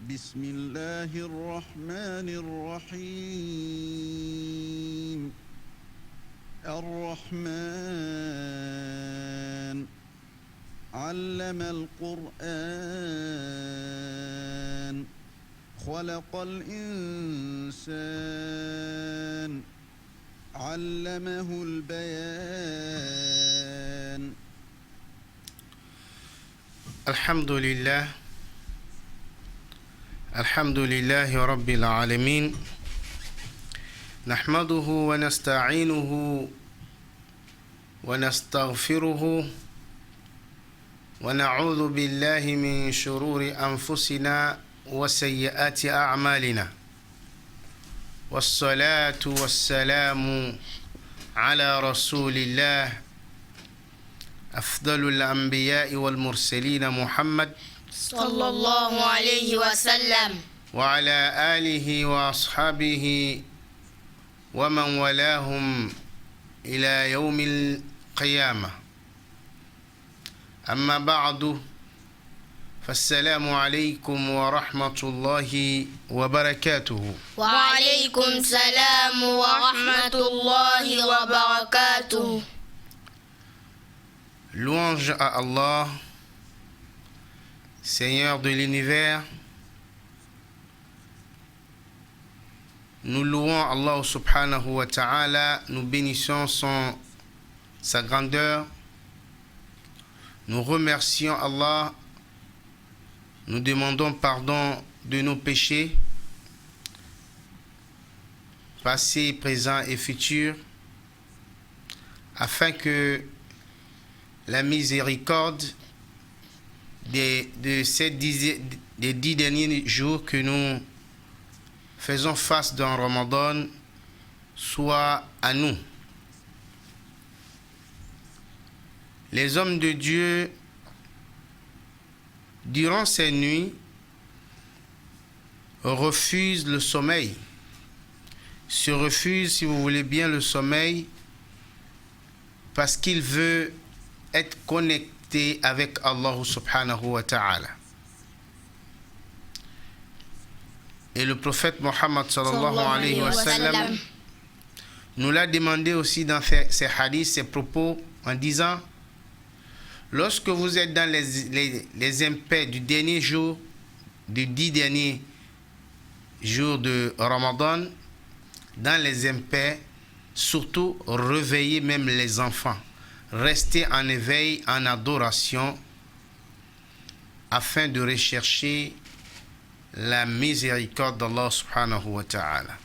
بسم الله الرحمن الرحيم الرحمن علم القرآن خلق الإنسان علمه البيان الحمد لله رب العالمين نحمده ونستعينه ونستغفره ونعوذ بالله من شرور أنفسنا وسيئات أعمالنا والصلاة والسلام على رسول الله أفضل الأنبياء والمرسلين محمد صلى الله عليه وسلم وعلى آله وأصحابه ومن ولاهم إلى يوم القيامة أما بعد فالسلام عليكم ورحمة الله وبركاته. وعليكم السلام ورحمة الله وبركاته. Louange à Allah, Seigneur de l'univers. Nous louons Allah subhanahu wa ta'ala, nous bénissons sa grandeur. Nous remercions Allah, nous demandons pardon de nos péchés, passés, présents et futurs, afin que la miséricorde des 10 derniers jours que nous faisons face dans Ramadan soit à nous. Les hommes de Dieu, durant ces nuits, refusent le sommeil. Se refusent, si vous voulez bien, le sommeil parce qu'il veut être connecté avec Allah subhanahu wa ta'ala. Et le prophète Mohammed sallallahu alayhi wa sallam nous l'a demandé aussi dans ses hadiths, ses propos, en disant: lorsque vous êtes dans les impairs du dernier jour, des 10 derniers jours de Ramadan, dans les impairs, surtout réveillez même les enfants. Restez en éveil, en adoration, afin de rechercher la miséricorde d'Allah subhanahu wa ta'ala.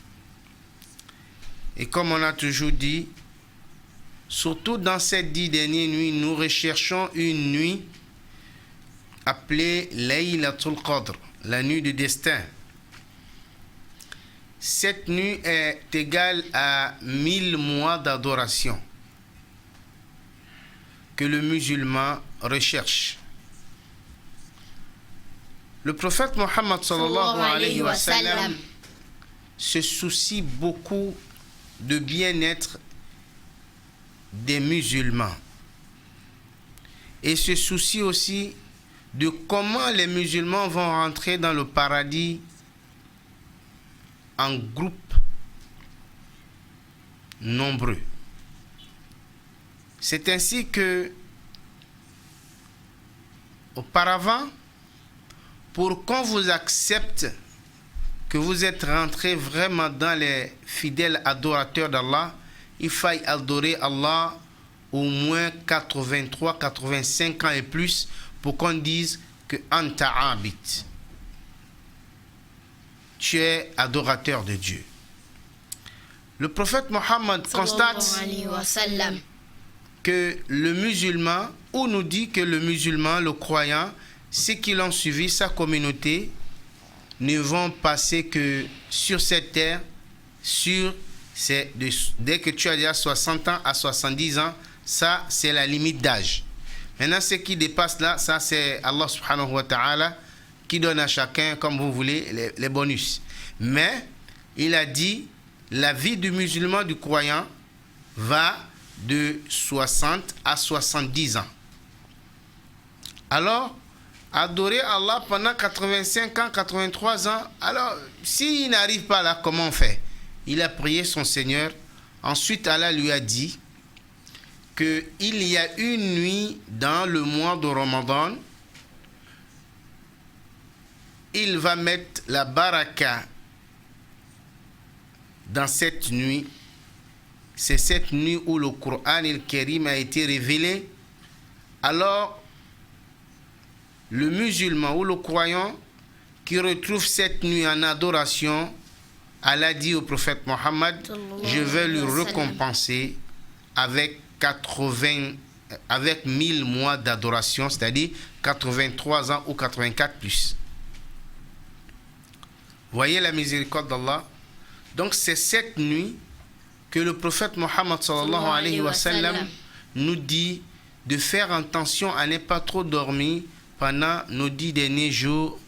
Et comme on a toujours dit, surtout dans ces 10 dernières nuits, nous recherchons une nuit appelée Laylatul Qadr, la nuit du destin. Cette nuit est égale à 1000 mois d'adoration que le musulman recherche. Le prophète Mohammed sallallahu alayhi wa sallam se soucie beaucoup de bien-être des musulmans et se soucie aussi de comment les musulmans vont rentrer dans le paradis en groupe nombreux. C'est ainsi que auparavant, pour qu'on vous accepte que vous êtes rentré vraiment dans les fidèles adorateurs d'Allah, il faille adorer Allah au moins 83, 85 ans et plus pour qu'on dise que Anta Abid. Tu es adorateur de Dieu. Le prophète Mohammed constate que le musulman, ou nous dit que le musulman, le croyant, ceux qui l'ont suivi, sa communauté, ne vont passer que sur cette terre, dès que tu as déjà 60 ans à 70 ans, ça c'est la limite d'âge. Maintenant, ce qui dépasse là, ça c'est Allah subhanahu wa ta'ala qui donne à chacun, comme vous voulez, les bonus. Mais, il a dit, la vie du musulman, du croyant, va de 60 à 70 ans. Alors, adorer Allah pendant 85 ans, 83 ans. Alors, s'il n'arrive pas là, comment on fait? Il a prié son Seigneur. Ensuite, Allah lui a dit qu'il y a une nuit dans le mois de Ramadan. Il va mettre la baraka dans cette nuit. C'est cette nuit où le Coran al-Karim a été révélé. Alors, le musulman ou le croyant qui retrouve cette nuit en adoration, Allah dit au prophète Mohammed, je vais lui récompenser avec 1000 mois d'adoration, c'est-à-dire 83 ans ou 84 plus. Voyez la miséricorde d'Allah. Donc c'est cette nuit que le prophète Mohammed sallallahu alayhi wa sallam nous dit de faire attention à ne pas trop dormir pendant nos 10 derniers jours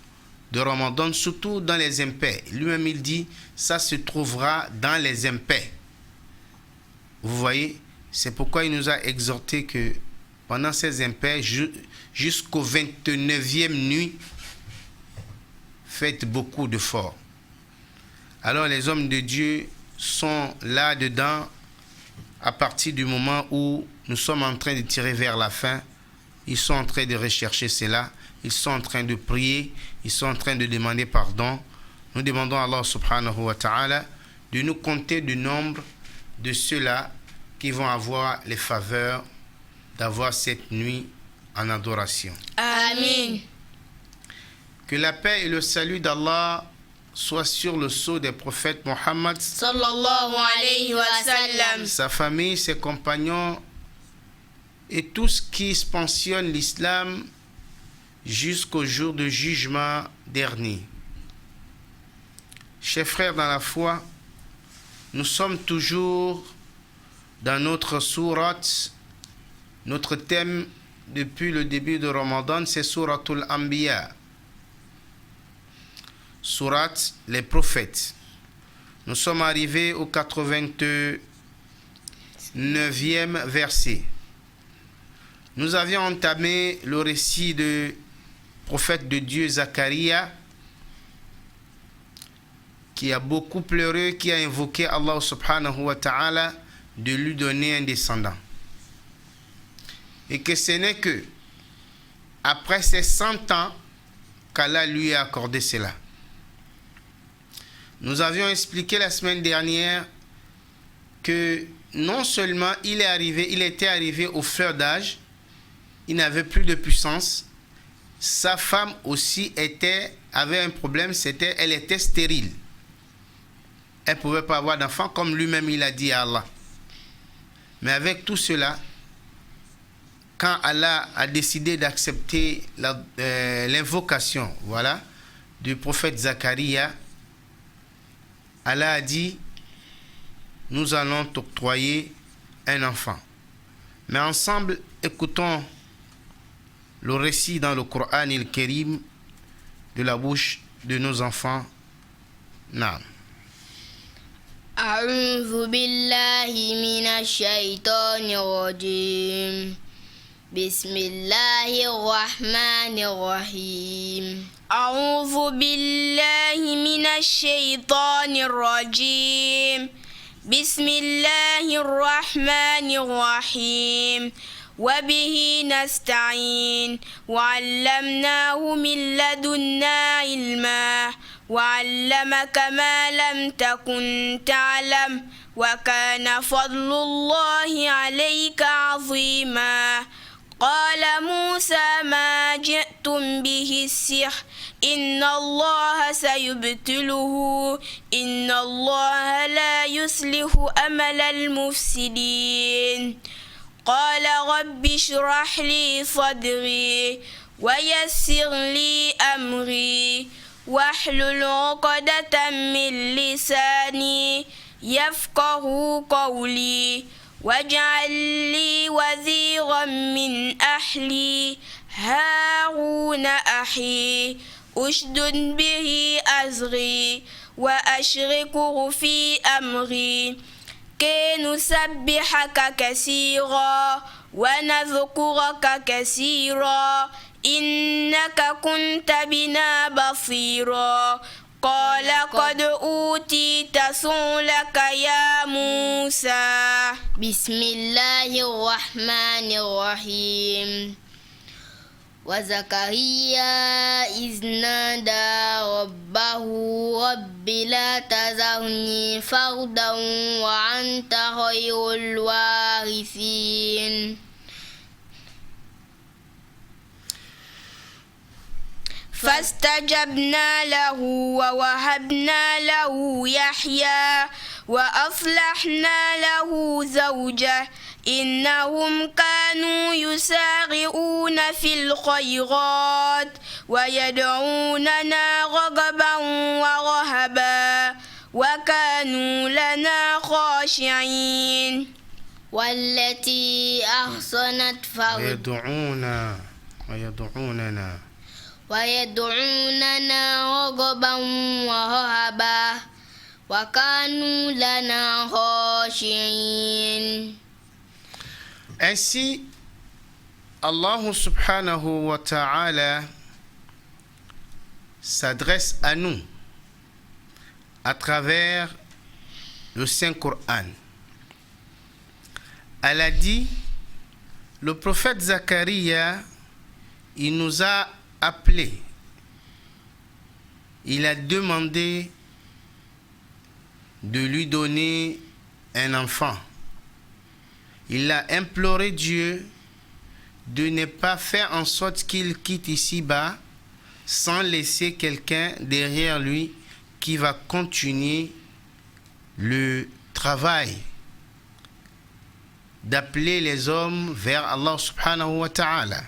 de Ramadan, surtout dans les impairs. Lui-même, il dit, ça se trouvera dans les impairs. Vous voyez, c'est pourquoi il nous a exhorté que pendant ces impairs, jusqu'au 29e nuit, faites beaucoup d'efforts. Alors les hommes de Dieu sont là-dedans à partir du moment où nous sommes en train de tirer vers la fin. Ils sont en train de rechercher cela. Ils sont en train de prier. Ils sont en train de demander pardon. Nous demandons à Allah subhanahu wa ta'ala de nous compter du nombre de ceux-là qui vont avoir les faveurs d'avoir cette nuit en adoration. Amen. Que la paix et le salut d'Allah soient sur le sceau des prophètes Mohammed, Sallallahu alayhi wa sallam. sa famille, ses compagnons et tous qui pensionnent l'islam jusqu'au jour de jugement dernier. Chers frères dans la foi, nous sommes toujours dans notre sourate. Notre thème depuis le début de Ramadan, c'est Souratul Anbiya. Sourate les prophètes. Nous sommes arrivés au 89e verset. Nous avions entamé le récit du prophète de Dieu Zacharia, qui a beaucoup pleuré, qui a invoqué Allah subhanahu wa ta'ala de lui donner un descendant. Et que ce n'est que après ces 100 ans qu'Allah lui a accordé cela. Nous avions expliqué la semaine dernière que non seulement il était arrivé au fleur d'âge, il n'avait plus de puissance, sa femme aussi avait un problème, elle était stérile. Elle ne pouvait pas avoir d'enfant comme lui-même il a dit à Allah. Mais avec tout cela, quand Allah a décidé d'accepter l'invocation, du prophète Zacharia, Allah a dit, nous allons t'octroyer un enfant. Mais ensemble, écoutons le récit dans le Coran al-Karim de la bouche de nos enfants. Naam. أعوذ بالله من الشيطان الرجيم بسم الله الرحمن الرحيم أعوذ بالله من الشيطان الرجيم بسم الله الرحمن الرحيم وبه نستعين وعلمناه من لدنا علما وعلمك ما لم تكن تعلم وكان فضل الله عليك عظيما قال موسى ما جئتم به السحر إن الله سيبطله إن الله لا يصلح أمل المفسدين قال رب اشرح لي صدري ويسر لي أمري واحلل عقدة من لساني يفقه قولي واجعل لي وزيرا من أهلي هارون أخي أشدد به أزري وأشركه في أمري كي نسبحك كثيرا ونذكرك كثيرا إنك كنت بنا بصيرا قال قد أوتيت سؤلك يا موسى بسم الله الرحمن الرحيم وزكريا إذ نادى ربه رب لا تذرني فردا وأنت خير الوارثين فاستجبنا له ووهبنا له يحيى وأصلحنا له زوجه إنهم كانوا يسارعون في الخيرات ويدعوننا رغبا ورهبا وكانوا لنا خاشعين والتي أحصنت فرج ويدعوننا رغبا ورهبا وكانوا لنا خاشعين. Ainsi, Allah subhanahu wa ta'ala s'adresse à nous à travers le Saint-Coran. Elle a dit, le prophète Zacharia, il nous a appelés. Il a demandé de lui donner un enfant. Il a imploré Dieu de ne pas faire en sorte qu'il quitte ici-bas sans laisser quelqu'un derrière lui qui va continuer le travail d'appeler les hommes vers Allah subhanahu wa ta'ala.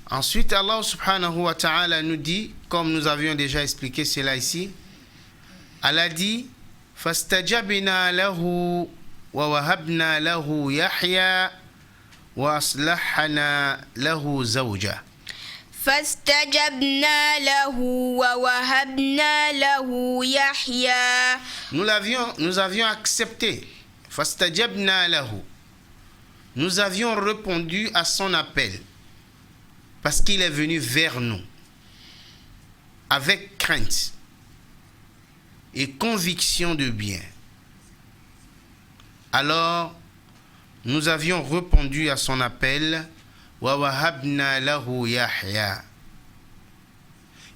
Ensuite, Allah subhanahu wa ta'ala nous dit, comme nous avions déjà expliqué cela ici, Allah dit فَاسْتَجَبْنَا لَهُ وَوَهَبْنَا لَهُ يَحْيَى وَأَصْلَحْنَا لَهُ زَوْجَهُ. فَاسْتَجَبْنَا لَهُ وَوَهَبْنَا لَهُ يَحْيَى. Nous avions accepté. فَاسْتَجَبْنَا لَهُ. Nous avions répondu à son appel parce qu'il est venu vers nous avec crainte et conviction de bien. Alors, nous avions répondu à son appel, وَوَهَبْنَا لَهُ يَحْيَى.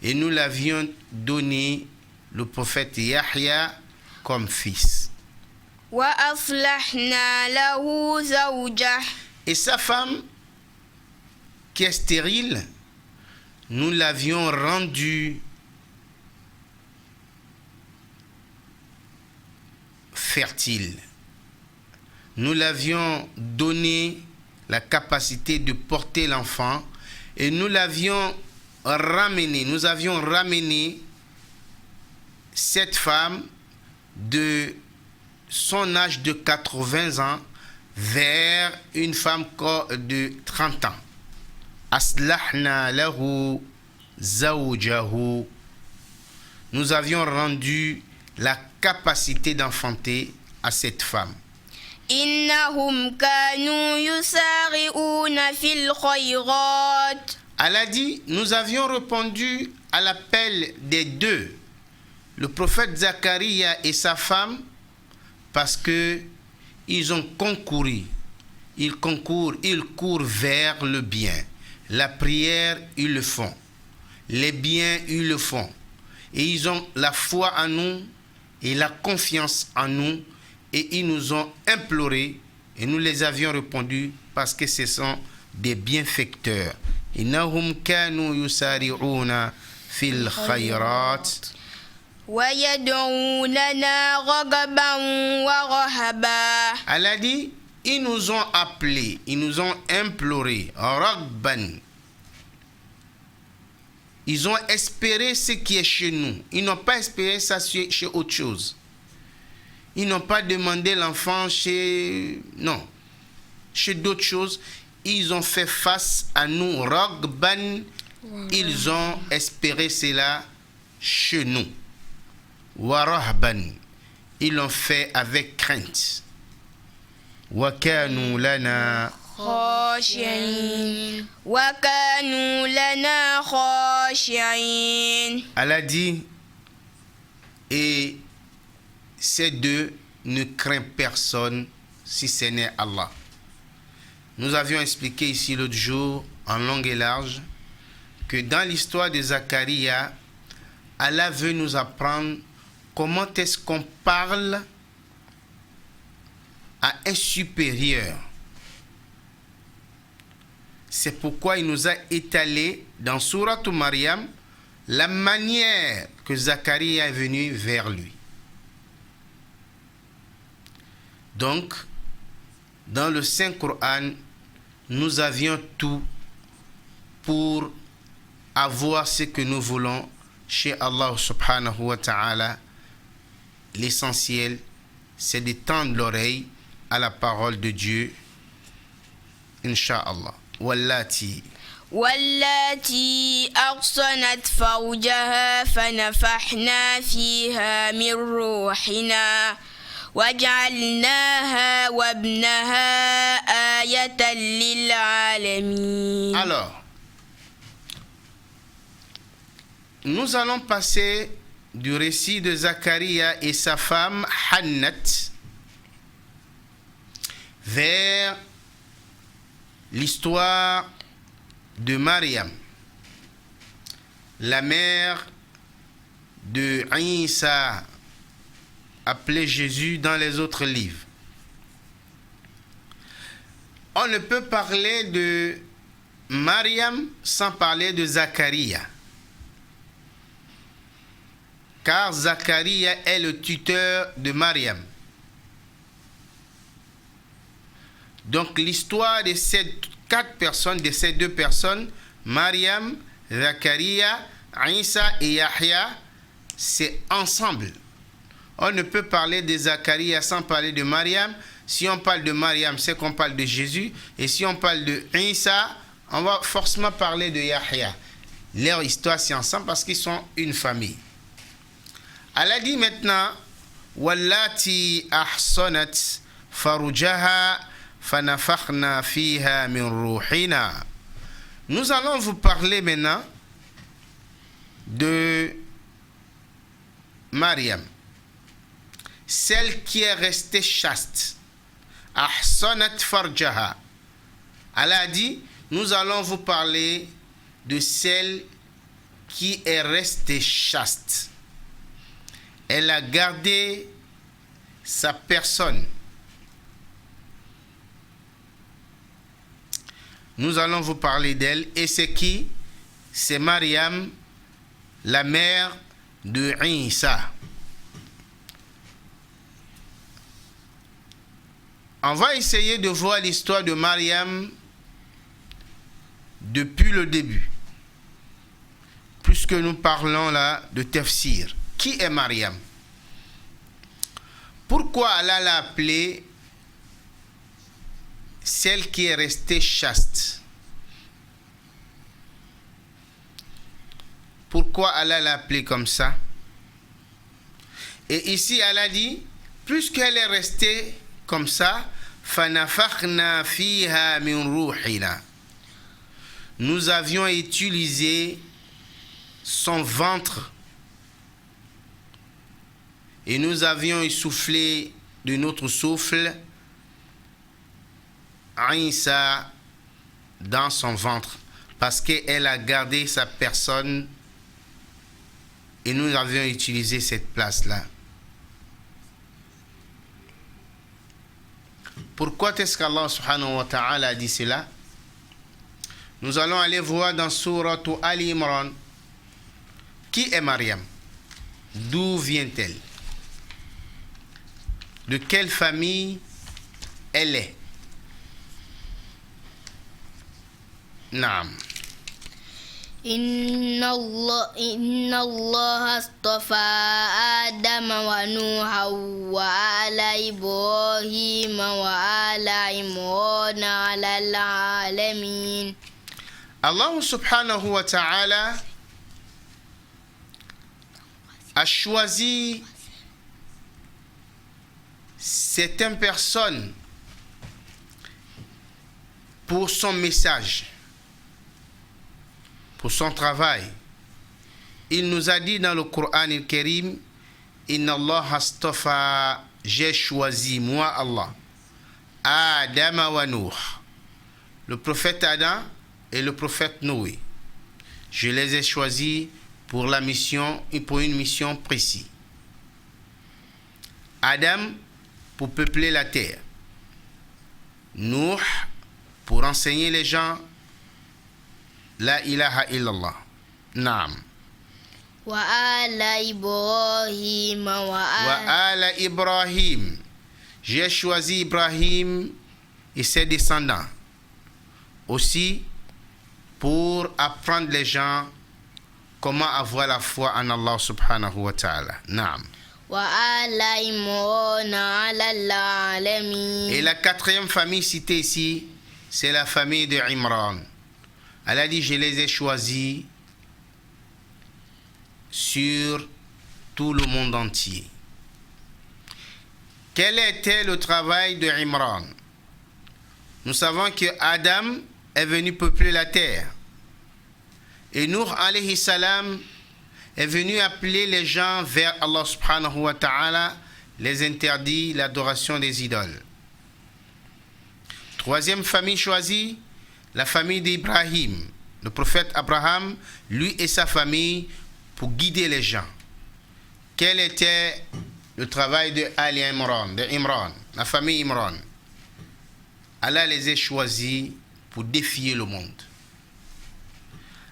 Et nous l'avions donné le prophète Yahya comme fils. وَأَصْلَحْنَا لَهُ زَوْجَهُ. Et sa femme, qui est stérile, nous l'avions rendue fertile. Nous l'avions donné la capacité de porter l'enfant et nous avions ramené cette femme de son âge de 80 ans vers une femme de 30 ans. Aslahna lahu zawjahu. Nous avions rendu la capacité d'enfanter à cette femme. Innahum kanu yusari'una fil khayrat. Elle a dit, nous avions répondu à l'appel des deux, le prophète Zacharia et sa femme, parce que ils ont concouru. Ils courent vers le bien. La prière, ils le font. Les biens, ils le font. Et ils ont la foi en nous et la confiance en nous. Et ils nous ont imploré et nous les avions répondu parce que ce sont des bienfaiteurs. Innahum kanu yusari'una fil khayrat. Wa yad'unana ragaban wa rahaba. Elle a dit, ils nous ont appelés, ils nous ont imploré, ragban. Ils ont espéré ce qui est chez nous. Ils n'ont pas espéré ça chez autre chose. Ils n'ont pas demandé l'enfant chez d'autres choses. Ils ont fait face à nous, ragban. Ils ont espéré cela chez nous. Warahban. Ils l'ont fait avec crainte. Wa kanu lana خاشعين وكانوا لنا خاشعين. Allah dit, et ces deux ne craignent personne si ce n'est Allah. Nous avions expliqué ici l'autre jour, en long et large, que dans l'histoire de Zacharia, Allah veut nous apprendre comment est-ce qu'on parle à un supérieur. C'est pourquoi il nous a étalé dans Sourate Maryam la manière que Zacharia est venu vers lui. Donc, dans le Saint-Coran, nous avions tout pour avoir ce que nous voulons chez Allah subhanahu wa ta'ala. L'essentiel, c'est de tendre l'oreille à la parole de Dieu. Inch'Allah. Wallati. واللاتي أحصنت فرجها فنفخنا فيها من روحنا وجعلناها وابنها آية للعالمين. Alors, nous allons passer du récit de Zacharia et sa femme Hannat vers l'histoire de Maryam, la mère de Isa, appelé Jésus dans les autres livres. On ne peut parler de Maryam sans parler de Zacharia, car Zacharia est le tuteur de Maryam. Donc l'histoire de ces quatre personnes, de ces deux personnes, Maryam, Zacharia, Isa et Yahya, c'est ensemble. On ne peut parler de Zacharia sans parler de Maryam. Si on parle de Maryam, c'est qu'on parle de Jésus. Et si on parle de Isa, on va forcément parler de Yahya. Leur histoire, c'est ensemble parce qu'ils sont une famille. Allah dit maintenant, Wallati ahsanat farujaha fanafakhna fiha min ruhina. Nous allons vous parler maintenant de Maryam, celle qui est restée chaste. Ahsanat farjaha. Allah dit, nous allons vous parler de celle qui est restée chaste. Elle a gardé sa personne. Nous allons vous parler d'elle. Et c'est qui? C'est Maryam, la mère de Isa. On va essayer de voir l'histoire de Maryam depuis le début, puisque nous parlons là de Tafsir. Qui est Maryam? Pourquoi Allah l'a appelée celle qui est restée chaste? Pourquoi Allah l'a appelée comme ça? Et ici Allah dit, puisqu'elle est restée comme ça, فَنَفَخْنَا فِيهَا مِنْ رُوحِنَا. Nous avions utilisé son ventre et nous avions essoufflé de notre souffle Isa dans son ventre, parce qu'elle a gardé sa personne et nous avions utilisé cette place-là. Pourquoi est-ce qu'Allah subhanahu wa ta'ala a dit cela? Nous allons aller voir dans Sourate Ali Imran. Qui est Maryam? D'où vient-elle? De quelle famille elle est? Naam. Inna Allah astafa Adam wa Nuha wa ala Ibrahim wa ala Imran ala alamin. Allah subhanahu wa ta'ala a choisi certaines personnes pour son message, pour son travail. Il nous a dit dans le Coran al-Karim, Inna Allah astafa, j'ai choisi, moi Allah, Adam wa Nuh, le prophète Adam et le prophète Noé. Je les ai choisis pour la mission et pour une mission précise. Adam pour peupler la terre. Nuh pour enseigner les gens la ilaha illallah. Naam. Wa ala Ibrahim Wa ala Ibrahim. J'ai choisi Ibrahim et ses descendants. Aussi pour apprendre les gens comment avoir la foi en Allah subhanahu wa ta'ala. Naam. Wa ala Imran ala alamin. Et la quatrième famille citée ici, c'est la famille de Imran. Elle a dit, je les ai choisis sur tout le monde entier. Quel était le travail de Imran? Nous savons que Adam est venu peupler la terre. Et Nuh alayhi salam est venu appeler les gens vers Allah subhanahu wa ta'ala, les interdits, l'adoration des idoles. Troisième famille choisie, la famille d'Ibrahim. Le prophète Abraham, lui et sa famille, pour guider les gens. Quel était le travail de Ali Imran, la famille Imran? Allah les a choisis pour défier le monde.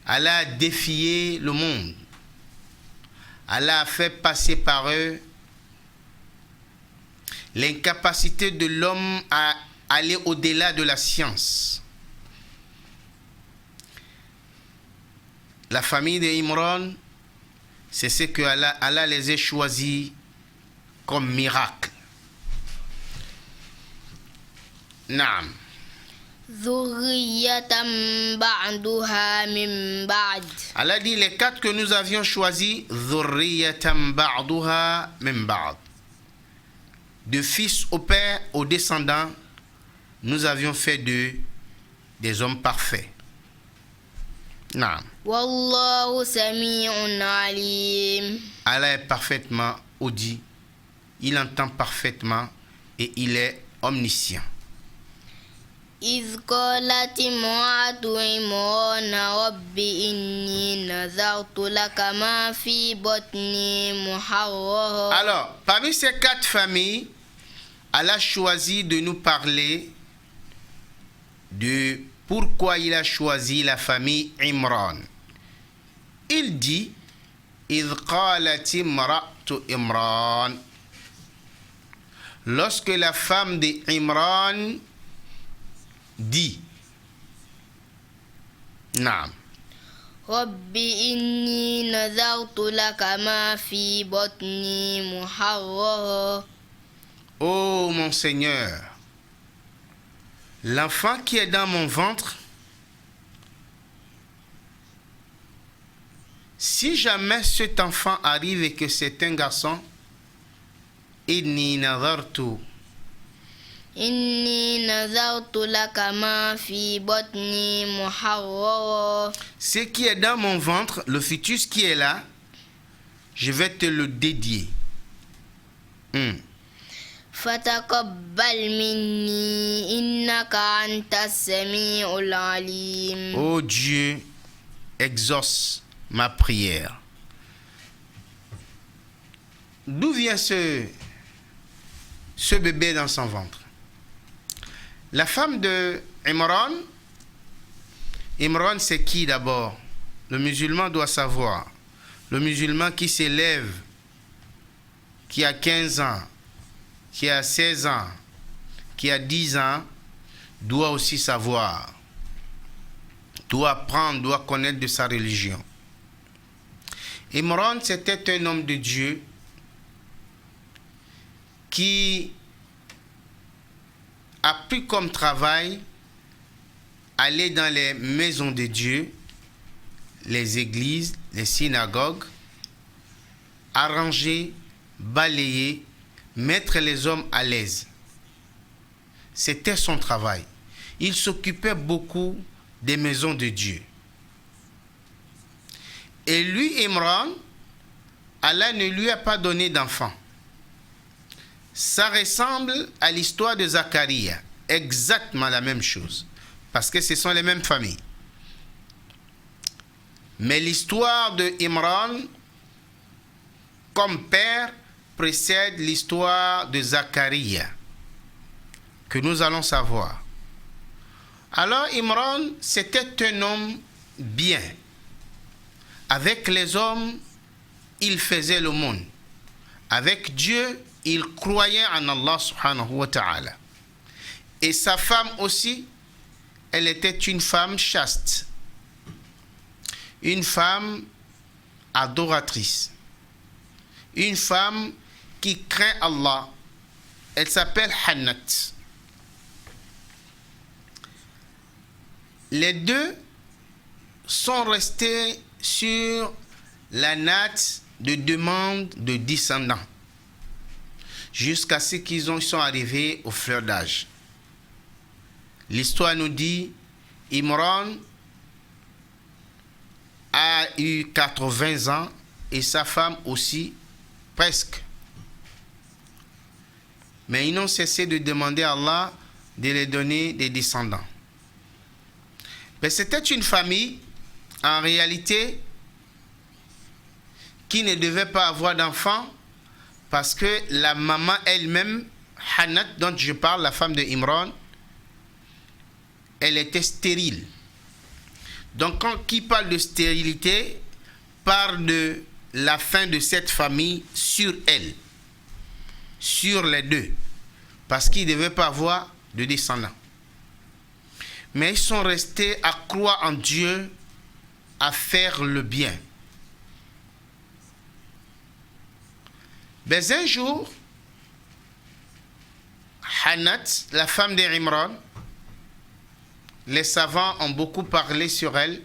Allah a défié le monde. Allah a fait passer par eux l'incapacité de l'homme à aller au-delà de la science. La famille d'Imran, c'est ce que Allah les a choisis comme miracle. Naam. Zurriyatan ba'duha min ba'd. Allah dit les quatre que nous avions choisis, Zurriyatan ba'duha min ba'd. De fils au père, aux descendants, nous avions fait d'eux des hommes parfaits. Naam. Wallahu sami'un alim. Allah est parfaitement audit, il entend parfaitement et il est omniscient. إذ قالت امرأة عمران رب إني نذرت لك ما في بطني محررا. Alors, parmi ces quatre familles, Allah a choisi de nous parler de pourquoi il a choisi la famille Imran. Il dit إذ قالت امرأة عمران. Lorsque la femme d'Imran dit, Naam. Rabbi inni nazartu laka ma fi batni muharrara. Oh mon Seigneur, l'enfant qui est dans mon ventre, si jamais cet enfant arrive et que c'est un garçon, inni nazartu. Inni nazartu laka ma fi batni muharrara. Ce qui est dans mon ventre, le fœtus qui est là, je vais te le dédier. Fataqabbal minni innaka antas sami'ul alim. Oh Dieu, exauce ma prière. D'où vient ce bébé dans son ventre? La femme de Imran, Imran c'est qui d'abord? Le musulman doit savoir. Le musulman qui s'élève, qui a 15 ans, qui a 16 ans, qui a 10 ans, doit aussi savoir, doit apprendre, doit connaître de sa religion. Imran, c'était un homme de Dieu qui a pris comme travail aller dans les maisons de Dieu, les églises, les synagogues, arranger, balayer, mettre les hommes à l'aise. C'était son travail. il s'occupait beaucoup des maisons de Dieu. Et lui, Imran, Allah ne lui a pas donné d'enfant. Ça ressemble à l'histoire de Zacharie, exactement la même chose, parce que ce sont les mêmes familles. Mais l'histoire de Imran, comme père, précède l'histoire de Zacharie, que nous allons savoir. Alors Imran, c'était un homme bien. Avec les hommes, il faisait le monde. Avec Dieu, il croyait en Allah subhanahu wa ta'ala. Et sa femme aussi, elle était une femme chaste. Une femme adoratrice. Une femme qui craint Allah. Elle s'appelle Hannat. Les deux sont restés sur la natte de demande de descendants jusqu'à ce qu'ils sont arrivés aux fleurs d'âge. L'histoire nous dit Imran a eu 80 ans et sa femme aussi presque. Mais ils n'ont cessé de demander à Allah de les donner des descendants. Mais c'était une famille, en réalité, qui ne devait pas avoir d'enfants parce que la maman elle-même, Hannat, dont je parle, la femme de Imran, elle était stérile. Donc quand qui parle de stérilité, parle de la fin de cette famille sur elle, sur les deux, parce qu'ils ne devaient pas avoir de descendants. Mais ils sont restés à croire en Dieu, à faire le bien. Mais un jour, Hannat, la femme d'Imran, les savants ont beaucoup parlé sur elle,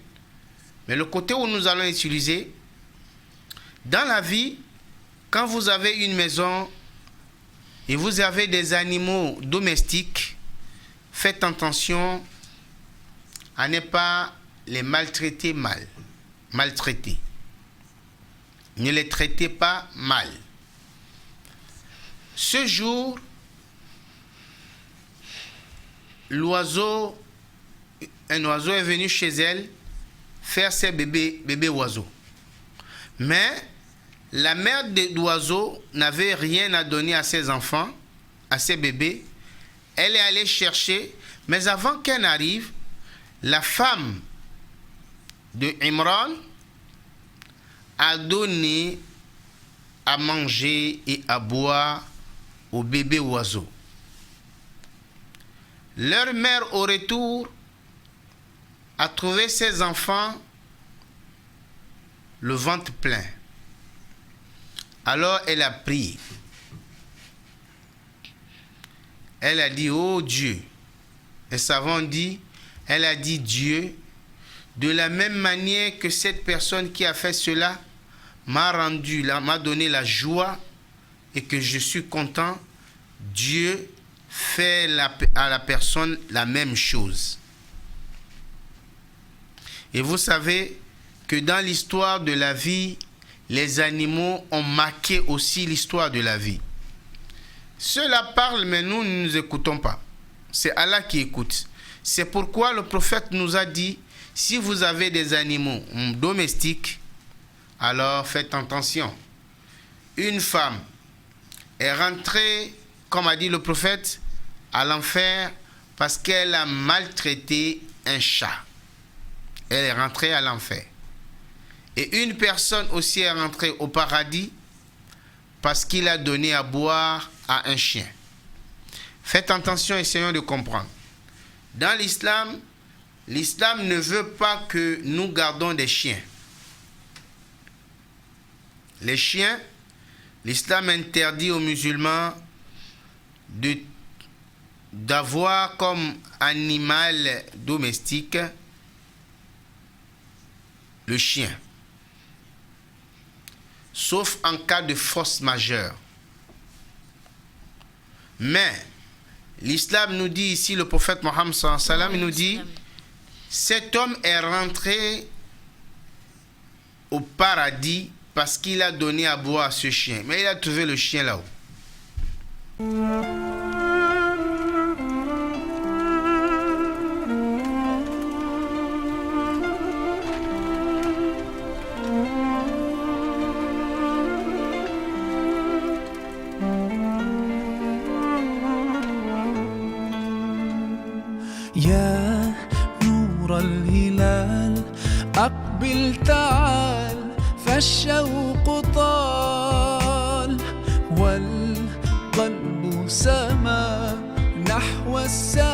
mais le côté où nous allons utiliser, dans la vie, quand vous avez une maison et vous avez des animaux domestiques, faites attention à ne pas les maltraiter mal. Maltraiter. Ne les traitez pas mal. Ce jour, un oiseau est venu chez elle faire ses bébés oiseaux. Mais la mère de l'oiseau n'avait rien à donner à ses enfants, à ses bébés. Elle est allée chercher, mais avant qu'elle n'arrive, la femme de Imran a donné à manger et à boire aux bébés oiseaux. Leur mère, au retour, a trouvé ses enfants le ventre plein. Alors elle a prié. Elle a dit, oh Dieu. Les savants disent, elle a dit, Dieu, de la même manière que cette personne qui a fait cela m'a donné la joie et que je suis content, Dieu fait à la personne la même chose. Et vous savez que dans l'histoire de la vie, les animaux ont marqué aussi l'histoire de la vie. Ceux-là parlent, mais nous ne nous écoutons pas. C'est Allah qui écoute. C'est pourquoi le prophète nous a dit, si vous avez des animaux domestiques, alors faites attention. Une femme est rentrée, comme a dit le prophète, à l'enfer parce qu'elle a maltraité un chat. Elle est rentrée à l'enfer. Et une personne aussi est rentrée au paradis parce qu'il a donné à boire à un chien. Faites attention, essayons de comprendre. Dans l'islam, l'islam ne veut pas que nous gardons des chiens. Les chiens, l'islam interdit aux musulmans d'avoir comme animal domestique le chien. Sauf en cas de force majeure. Mais L'islam nous dit ici, le prophète Mohammed sallallahu alayhi wa sallam, il nous dit, cet homme est rentré au paradis parce qu'il a donné à boire à ce chien. Mais il a trouvé le chien là-haut. يا نور الهلال أقبل تعال فالشوق طال والقلب سما نحو السماء